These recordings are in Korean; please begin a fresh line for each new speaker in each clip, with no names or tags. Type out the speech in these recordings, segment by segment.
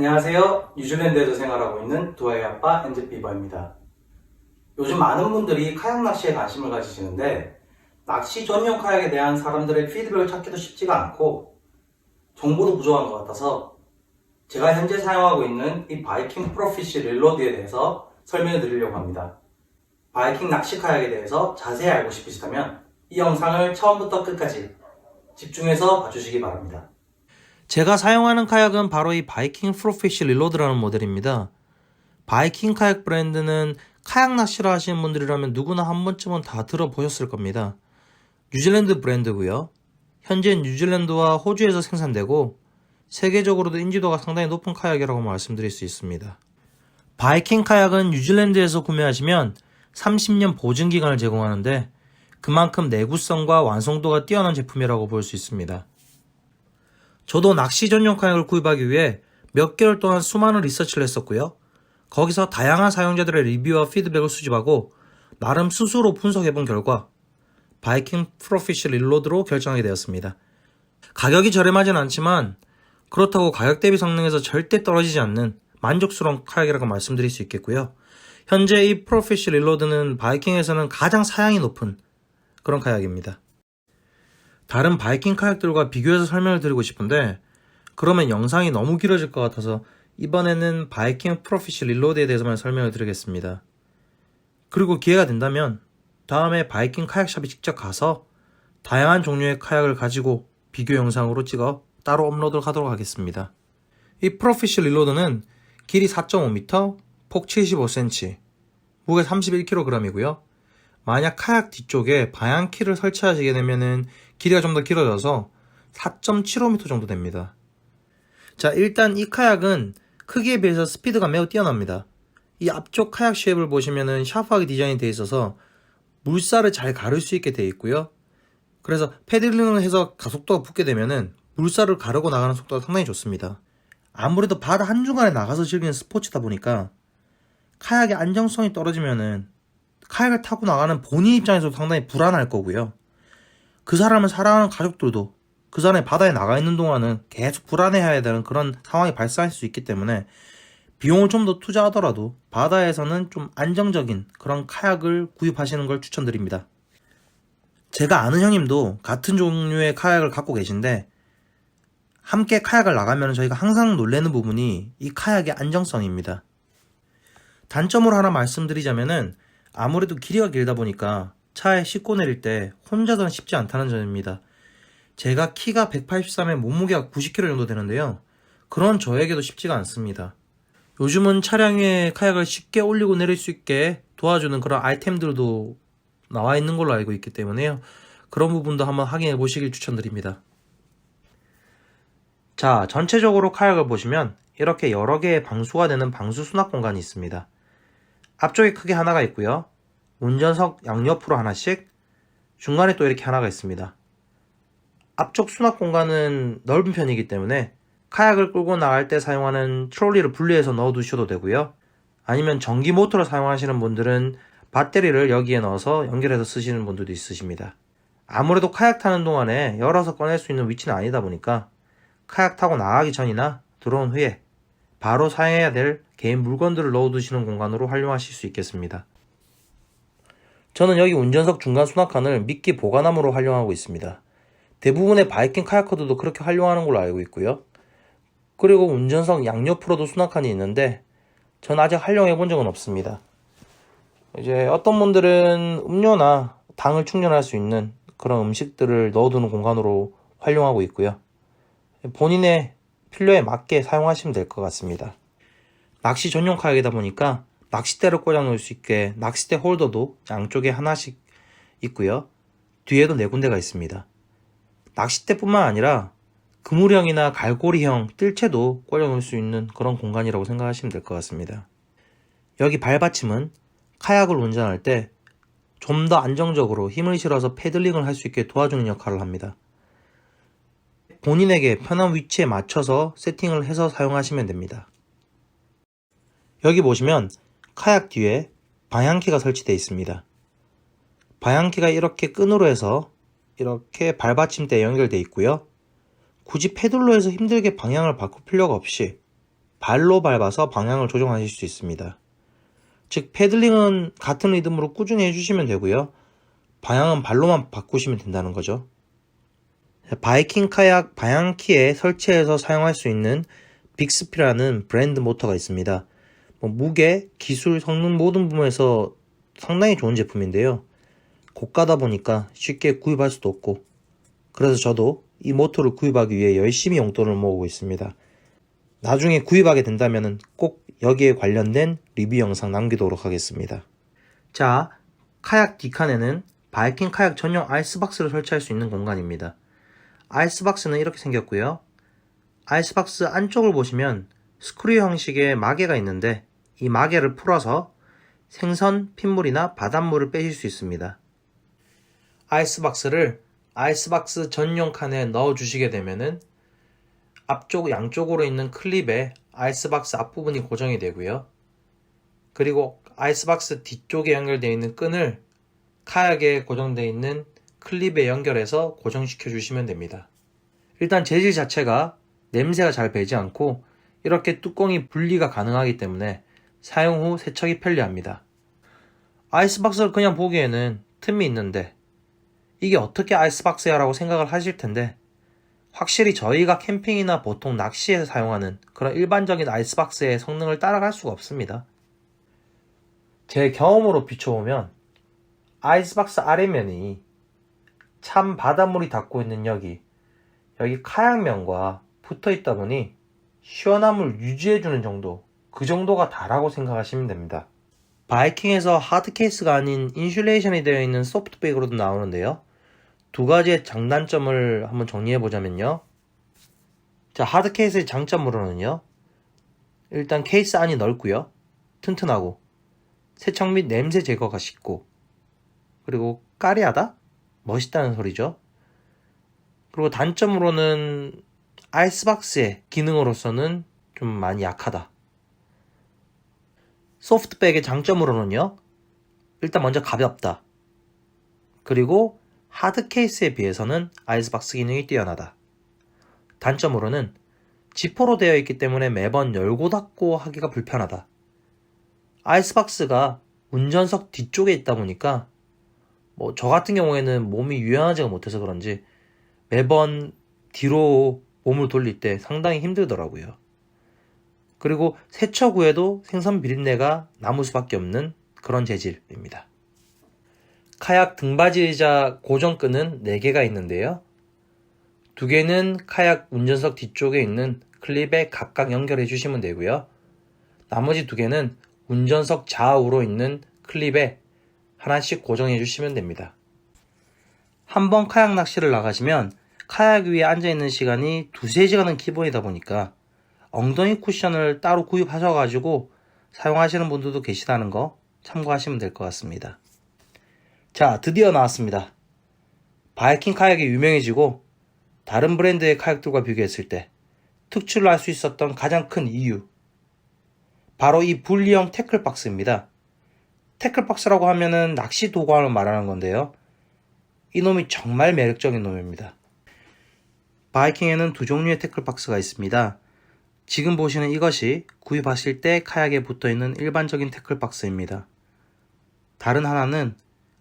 안녕하세요. 뉴질랜드에서 생활하고 있는 두 아이의 아빠 엔젤비버입니다. 요즘 많은 분들이 카약 낚시에 관심을 가지시는데 낚시 전용 카약에 대한 사람들의 피드백을 찾기도 쉽지가 않고 정보도 부족한 것 같아서 제가 현재 사용하고 있는 이 바이킹 프로피쉬 릴로드에 대해서 설명해 드리려고 합니다. 바이킹 낚시 카약에 대해서 자세히 알고 싶으시다면 이 영상을 처음부터 끝까지 집중해서 봐주시기 바랍니다.
제가 사용하는 카약은 바로 이 바이킹 프로피쉬 릴로드라는 모델입니다. 바이킹 카약 브랜드는 카약 낚시를 하시는 분들이라면 누구나 한 번쯤은 다 들어보셨을 겁니다. 뉴질랜드 브랜드고요. 현재 뉴질랜드와 호주에서 생산되고 세계적으로도 인지도가 상당히 높은 카약이라고 말씀드릴 수 있습니다. 바이킹 카약은 뉴질랜드에서 구매하시면 30년 보증기간을 제공하는데 그만큼 내구성과 완성도가 뛰어난 제품이라고 볼 수 있습니다. 저도 낚시 전용 카약을 구입하기 위해 몇 개월 동안 수많은 리서치를 했었고요. 거기서 다양한 사용자들의 리뷰와 피드백을 수집하고 나름 스스로 분석해본 결과 바이킹 프로피쉬 릴로드로 결정하게 되었습니다. 가격이 저렴하진 않지만 그렇다고 가격 대비 성능에서 절대 떨어지지 않는 만족스러운 카약이라고 말씀드릴 수 있겠고요. 현재 이 프로피쉬 릴로드는 바이킹에서는 가장 사양이 높은 그런 카약입니다. 다른 바이킹 카약들과 비교해서 설명을 드리고 싶은데 그러면 영상이 너무 길어질 것 같아서 이번에는 바이킹 프로피쉬 릴로드에 대해서만 설명을 드리겠습니다. 그리고 기회가 된다면 다음에 바이킹 카약샵에 직접 가서 다양한 종류의 카약을 가지고 비교 영상으로 찍어 따로 업로드 하도록 하겠습니다. 이 프로피쉬 릴로드는 길이 4.5m, 폭 75cm, 무게 31kg이고요. 만약 카약 뒤쪽에 방향키를 설치하시게 되면은 길이가 좀 더 길어져서 4.75m 정도 됩니다. 자, 일단 이 카약은 크기에 비해서 스피드가 매우 뛰어납니다. 이 앞쪽 카약 쉐입을 보시면은 샤프하게 디자인이 되어 있어서 물살을 잘 가를 수 있게 되어 있고요. 그래서 패들링을 해서 가속도가 붙게 되면은 물살을 가르고 나가는 속도가 상당히 좋습니다. 아무래도 바다 한중간에 나가서 즐기는 스포츠다 보니까 카약의 안정성이 떨어지면은 카약을 타고 나가는 본인 입장에서도 상당히 불안할 거고요. 그 사람을 사랑하는 가족들도 그 사람이 바다에 나가 있는 동안은 계속 불안해해야 되는 그런 상황이 발생할 수 있기 때문에 비용을 좀 더 투자하더라도 바다에서는 좀 안정적인 그런 카약을 구입하시는 걸 추천드립니다. 제가 아는 형님도 같은 종류의 카약을 갖고 계신데 함께 카약을 나가면 저희가 항상 놀라는 부분이 이 카약의 안정성입니다. 단점으로 하나 말씀드리자면은 아무래도 길이가 길다 보니까 차에 싣고 내릴 때 혼자서는 쉽지 않다는 점입니다. 제가 키가 183에 몸무게가 90kg 정도 되는데요. 그런 저에게도 쉽지가 않습니다. 요즘은 차량 위에 카약을 쉽게 올리고 내릴 수 있게 도와주는 그런 아이템들도 나와 있는 걸로 알고 있기 때문에요. 그런 부분도 한번 확인해 보시길 추천드립니다. 자, 전체적으로 카약을 보시면 이렇게 여러 개의 방수가 되는 방수 수납 공간이 있습니다. 앞쪽에 크게 하나가 있고요. 운전석 양옆으로 하나씩, 중간에 또 이렇게 하나가 있습니다. 앞쪽 수납 공간은 넓은 편이기 때문에 카약을 끌고 나갈 때 사용하는 트롤리를 분리해서 넣어 두셔도 되고요. 아니면 전기 모터를 사용하시는 분들은 배터리를 여기에 넣어서 연결해서 쓰시는 분들도 있으십니다. 아무래도 카약 타는 동안에 열어서 꺼낼 수 있는 위치는 아니다 보니까 카약 타고 나가기 전이나 들어온 후에 바로 사용해야 될 개인 물건들을 넣어두시는 공간으로 활용하실 수 있겠습니다. 저는 여기 운전석 중간 수납칸을 미끼 보관함으로 활용하고 있습니다. 대부분의 바이킹 카야커들도 그렇게 활용하는 걸로 알고 있고요. 그리고 운전석 양옆으로도 수납칸이 있는데 전 아직 활용해 본 적은 없습니다. 이제 어떤 분들은 음료나 당을 충전할 수 있는 그런 음식들을 넣어두는 공간으로 활용하고 있고요. 본인의 필요에 맞게 사용하시면 될 것 같습니다. 낚시 전용 카약이다 보니까 낚싯대를 꽂아 놓을 수 있게 낚싯대 홀더도 양쪽에 하나씩 있고요. 뒤에도 4군데가 있습니다. 낚싯대뿐만 아니라 그물형이나 갈고리형 뜰채도 꽂아 놓을 수 있는 그런 공간이라고 생각하시면 될 것 같습니다. 여기 발받침은 카약을 운전할 때 좀 더 안정적으로 힘을 실어서 패들링을 할 수 있게 도와주는 역할을 합니다. 본인에게 편한 위치에 맞춰서 세팅을 해서 사용하시면 됩니다. 여기 보시면 카약 뒤에 방향키가 설치되어 있습니다. 방향키가 이렇게 끈으로 해서 이렇게 발받침대에 연결되어 있고요. 굳이 페들로 해서 힘들게 방향을 바꿀 필요가 없이 발로 밟아서 방향을 조정하실 수 있습니다. 즉 패들링은 같은 리듬으로 꾸준히 해주시면 되고요. 방향은 발로만 바꾸시면 된다는 거죠. 바이킹 카약 방향키에 설치해서 사용할 수 있는 빅스피라는 브랜드 모터가 있습니다. 무게, 기술, 성능 모든 부분에서 상당히 좋은 제품인데요. 고가다 보니까 쉽게 구입할 수도 없고, 그래서 저도 이 모터를 구입하기 위해 열심히 용돈을 모으고 있습니다. 나중에 구입하게 된다면 꼭 여기에 관련된 리뷰 영상 남기도록 하겠습니다. 자, 카약 뒷칸에는 바이킹 카약 전용 아이스박스를 설치할 수 있는 공간입니다. 아이스박스는 이렇게 생겼고요. 아이스박스 안쪽을 보시면 스크류 형식의 마개가 있는데 이 마개를 풀어서 생선, 핏물이나 바닷물을 빼실 수 있습니다. 아이스박스를 아이스박스 전용 칸에 넣어 주시게 되면은 앞쪽 양쪽으로 있는 클립에 아이스박스 앞부분이 고정이 되고요. 그리고 아이스박스 뒤쪽에 연결되어 있는 끈을 카약에 고정되어 있는 클립에 연결해서 고정시켜 주시면 됩니다. 일단 재질 자체가 냄새가 잘 배지 않고 이렇게 뚜껑이 분리가 가능하기 때문에 사용 후 세척이 편리합니다. 아이스박스를 그냥 보기에는 틈이 있는데 이게 어떻게 아이스박스야 라고 생각을 하실 텐데 확실히 저희가 캠핑이나 보통 낚시에서 사용하는 그런 일반적인 아이스박스의 성능을 따라갈 수가 없습니다. 제 경험으로 비춰보면 아이스박스 아래면이 찬 바닷물이 닿고 있는 여기 카약면과 붙어 있다 보니 시원함을 유지해주는 정도, 그 정도가 다라고 생각하시면 됩니다. 바이킹에서 하드 케이스가 아닌 인슐레이션이 되어 있는 소프트백으로도 나오는데요. 두 가지의 장단점을 한번 정리해보자면요. 자, 하드 케이스의 장점으로는요. 일단 케이스 안이 넓고요. 튼튼하고 세척 및 냄새 제거가 쉽고 그리고 까리하다? 멋있다는 소리죠. 그리고 단점으로는 아이스박스의 기능으로서는 좀 많이 약하다. 소프트백의 장점으로는요. 일단 먼저 가볍다. 그리고 하드 케이스에 비해서는 아이스박스 기능이 뛰어나다. 단점으로는 지퍼로 되어 있기 때문에 매번 열고 닫고 하기가 불편하다. 아이스박스가 운전석 뒤쪽에 있다 보니까 저 같은 경우에는 몸이 유연하지가 못해서 그런지 매번 뒤로 몸을 돌릴 때 상당히 힘들더라고요. 그리고 세척 후에도 생선 비린내가 남을 수밖에 없는 그런 재질입니다. 카약 등받이 의자 고정끈은 4개가 있는데요. 2개는 카약 운전석 뒤쪽에 있는 클립에 각각 연결해 주시면 되고요. 나머지 2개는 운전석 좌우로 있는 클립에 하나씩 고정해 주시면 됩니다. 한번 카약 낚시를 나가시면 카약 위에 앉아있는 시간이 2-3시간은 기본이다 보니까 엉덩이 쿠션을 따로 구입하셔가지고 사용하시는 분들도 계시다는 거 참고하시면 될 것 같습니다. 자, 드디어 나왔습니다. 바이킹 카약이 유명해지고 다른 브랜드의 카약들과 비교했을 때 특출을 할 수 있었던 가장 큰 이유, 바로 이 분리형 태클박스입니다. 태클박스라고 하면은 낚시 도구함을 말하는 건데요. 이놈이 정말 매력적인 놈입니다. 바이킹에는 2종류의 태클박스가 있습니다. 지금 보시는 이것이 구입하실 때 카약에 붙어있는 일반적인 태클박스입니다. 다른 하나는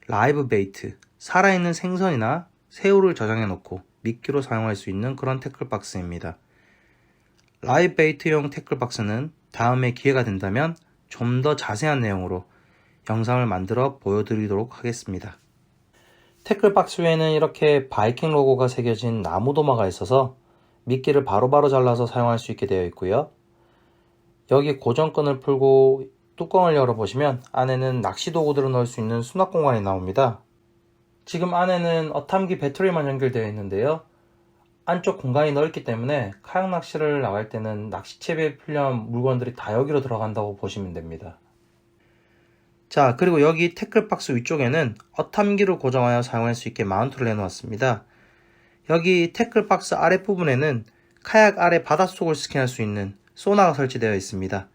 라이브 베이트, 살아있는 생선이나 새우를 저장해 놓고 미끼로 사용할 수 있는 그런 태클박스입니다. 라이브 베이트용 태클박스는 다음에 기회가 된다면 좀 더 자세한 내용으로 영상을 만들어 보여드리도록 하겠습니다. 태클박스 위에는 이렇게 바이킹 로고가 새겨진 나무 도마가 있어서 미끼를 바로바로 잘라서 사용할 수 있게 되어 있고요. 여기 고정끈을 풀고 뚜껑을 열어보시면 안에는 낚시 도구들을 넣을 수 있는 수납 공간이 나옵니다. 지금 안에는 어탐기 배터리만 연결되어 있는데요. 안쪽 공간이 넓기 때문에 카약 낚시를 나갈 때는 낚시채비에 필요한 물건들이 다 여기로 들어간다고 보시면 됩니다. 자, 그리고 여기 태클박스 위쪽에는 어탐기를 고정하여 사용할 수 있게 마운트를 해놓았습니다. 여기 태클박스 아랫부분에는 카약 아래 바닷속을 스캔할 수 있는 소나가 설치되어 있습니다.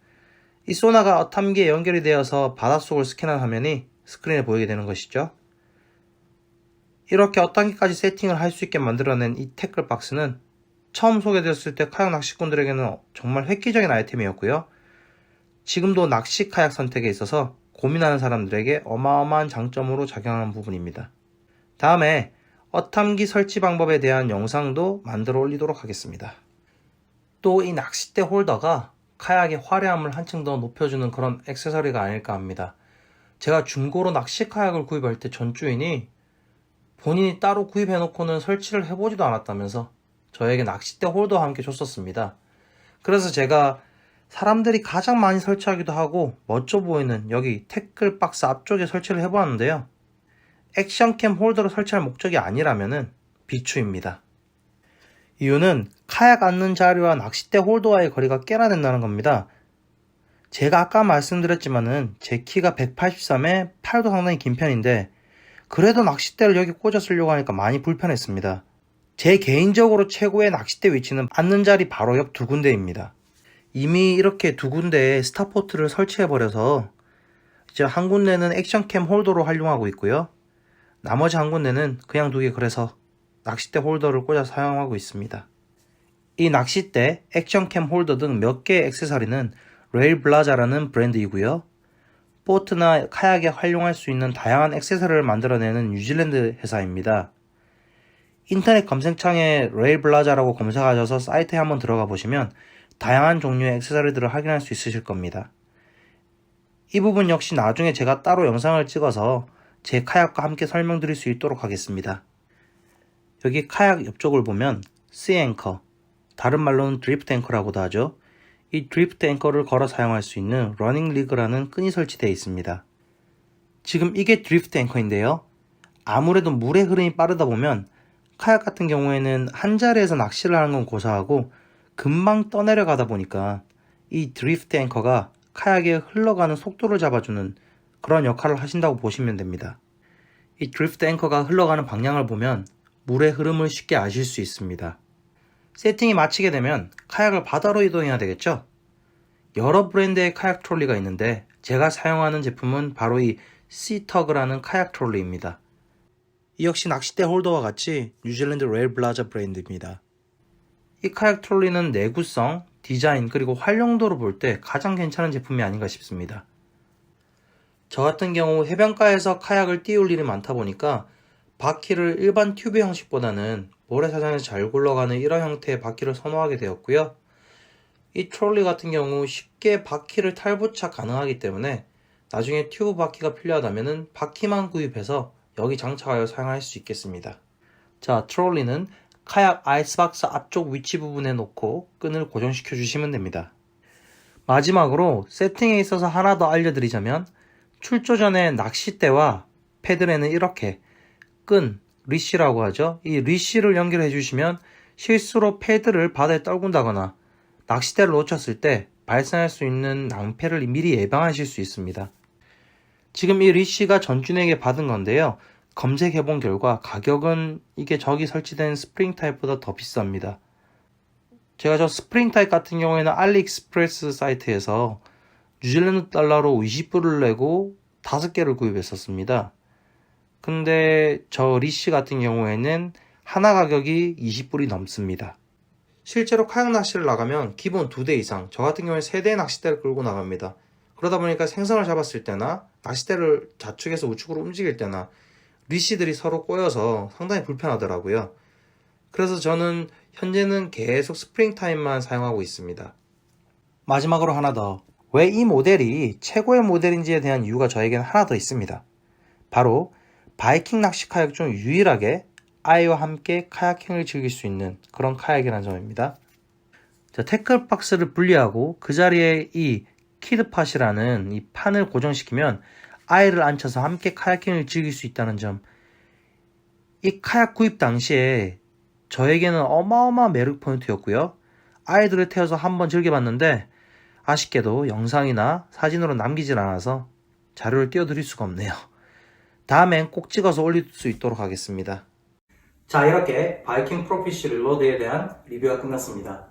이 소나가 어탐기에 연결이 되어서 바닷속을 스캔한 화면이 스크린에 보이게 되는 것이죠. 이렇게 어탐기까지 세팅을 할 수 있게 만들어낸 이 태클박스는 처음 소개되었을 때 카약 낚시꾼들에게는 정말 획기적인 아이템이었고요. 지금도 낚시 카약 선택에 있어서 고민하는 사람들에게 어마어마한 장점으로 작용하는 부분입니다. 다음에 어탐기 설치 방법에 대한 영상도 만들어 올리도록 하겠습니다. 또 이 낚싯대 홀더가 카약의 화려함을 한층 더 높여주는 그런 액세서리가 아닐까 합니다. 제가 중고로 낚시 카약을 구입할 때 전 주인이 본인이 따로 구입해놓고는 설치를 해보지도 않았다면서 저에게 낚싯대 홀더와 함께 줬었습니다. 그래서 제가 사람들이 가장 많이 설치하기도 하고 멋져 보이는 여기 태클 박스 앞쪽에 설치를 해보았는데요. 액션캠 홀더를 설치할 목적이 아니라면은 비추입니다. 이유는 카약 앉는 자리와 낚싯대 홀더와의 거리가 꽤나 된다는 겁니다. 제가 아까 말씀드렸지만은 제 키가 183에 팔도 상당히 긴 편인데 그래도 낚싯대를 여기 꽂아 쓰려고 하니까 많이 불편했습니다. 제 개인적으로 최고의 낚싯대 위치는 앉는 자리 바로 옆 두 군데입니다. 이미 이렇게 두 군데에 스타포트를 설치해버려서 이제 한 군데는 액션캠 홀더로 활용하고 있고요. 나머지 한 군데는 그냥 두개 그래서 낚싯대 홀더를 꽂아 사용하고 있습니다. 이 낚싯대, 액션캠 홀더 등 몇 개의 액세서리는 레일블라자라는 브랜드이고요. 보트나 카약에 활용할 수 있는 다양한 액세서리를 만들어내는 뉴질랜드 회사입니다. 인터넷 검색창에 레일블라자라고 검색하셔서 사이트에 한번 들어가 보시면 다양한 종류의 액세서리들을 확인할 수 있으실 겁니다. 이 부분 역시 나중에 제가 따로 영상을 찍어서 제 카약과 함께 설명드릴 수 있도록 하겠습니다. 여기 카약 옆쪽을 보면 Sea-Anchor, 다른 말로는 드리프트 앵커라고도 하죠. 이 드리프트 앵커를 걸어 사용할 수 있는 러닝 리그라는 끈이 설치되어 있습니다. 지금 이게 드리프트 앵커인데요. 아무래도 물의 흐름이 빠르다 보면 카약 같은 경우에는 한 자리에서 낚시를 하는 건 고사하고 금방 떠내려가다 보니까 이 드리프트 앵커가 카약의 흘러가는 속도를 잡아주는 그런 역할을 하신다고 보시면 됩니다. 이 드리프트 앵커가 흘러가는 방향을 보면 물의 흐름을 쉽게 아실 수 있습니다. 세팅이 마치게 되면 카약을 바다로 이동해야 되겠죠? 여러 브랜드의 카약 트롤리가 있는데 제가 사용하는 제품은 바로 이 시터그라는 카약 트롤리입니다. 이 역시 낚싯대 홀더와 같이 뉴질랜드 레일블라자 브랜드입니다. 이 카약 트롤리는 내구성, 디자인 그리고 활용도를 볼 때 가장 괜찮은 제품이 아닌가 싶습니다. 저 같은 경우 해변가에서 카약을 띄울 일이 많다 보니까 바퀴를 일반 튜브 형식보다는 모래사장에서 잘 굴러가는 이런 형태의 바퀴를 선호하게 되었고요. 이 트롤리 같은 경우 쉽게 바퀴를 탈부착 가능하기 때문에 나중에 튜브 바퀴가 필요하다면 바퀴만 구입해서 여기 장착하여 사용할 수 있겠습니다. 자, 트롤리는 카약 아이스박스 앞쪽 위치 부분에 놓고 끈을 고정시켜 주시면 됩니다. 마지막으로 세팅에 있어서 하나 더 알려드리자면 출조 전에 낚싯대와 패들에는 이렇게 끈, 리쉬라고 하죠. 이 리쉬를 연결해 주시면 실수로 패드를 바다에 떨군다거나 낚싯대를 놓쳤을 때 발생할 수 있는 낭패를 미리 예방하실 수 있습니다. 지금 이 리쉬가 전준에게 받은 건데요. 검색해본 결과 가격은 이게 저기 설치된 스프링 타입보다 더 비쌉니다. 제가 저 스프링 타입 같은 경우에는 알리익스프레스 사이트에서 뉴질랜드 달러로 20불을 내고 5개를 구입했었습니다. 근데 저 리쉬 같은 경우에는 하나 가격이 20불이 넘습니다. 실제로 카약 낚시를 나가면 기본 2대 이상, 저 같은 경우에 3대의 낚싯대를 끌고 나갑니다. 그러다 보니까 생선을 잡았을 때나 낚싯대를 좌측에서 우측으로 움직일 때나 리쉬들이 서로 꼬여서 상당히 불편하더라고요. 그래서 저는 현재는 계속 스프링 타임만 사용하고 있습니다. 마지막으로 하나 더. 왜 이 모델이 최고의 모델인지에 대한 이유가 저에게는 하나 더 있습니다. 바로 바이킹 낚시 카약 중 유일하게 아이와 함께 카야킹을 즐길 수 있는 그런 카약이라는 점입니다. 자, 태클 박스를 분리하고 그 자리에 이 키드팟이라는 이 판을 고정시키면 아이를 앉혀서 함께 카야킹을 즐길 수 있다는 점. 이 카약 구입 당시에 저에게는 어마어마한 매력 포인트였고요. 아이들을 태워서 한번 즐겨봤는데 아쉽게도 영상이나 사진으로 남기질 않아서 자료를 띄워드릴 수가 없네요. 다음엔 꼭 찍어서 올릴 수 있도록 하겠습니다.
자, 이렇게 바이킹 프로피쉬 릴로드에 대한 리뷰가 끝났습니다.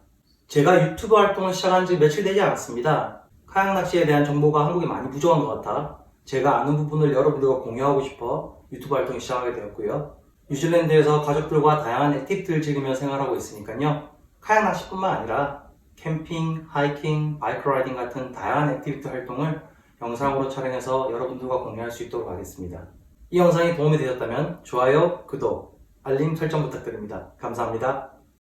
제가 유튜브 활동을 시작한 지 며칠 되지 않았습니다. 카약 낚시에 대한 정보가 한국에 많이 부족한 것 같아 제가 아는 부분을 여러분들과 공유하고 싶어 유튜브 활동을 시작하게 되었고요. 뉴질랜드에서 가족들과 다양한 액티비티를 즐기며 생활하고 있으니까요. 카약 낚시뿐만 아니라 캠핑, 하이킹, 바이크 라이딩 같은 다양한 액티비티 활동을 영상으로 촬영해서 여러분들과 공유할 수 있도록 하겠습니다. 이 영상이 도움이 되셨다면 좋아요, 구독, 알림 설정 부탁드립니다. 감사합니다.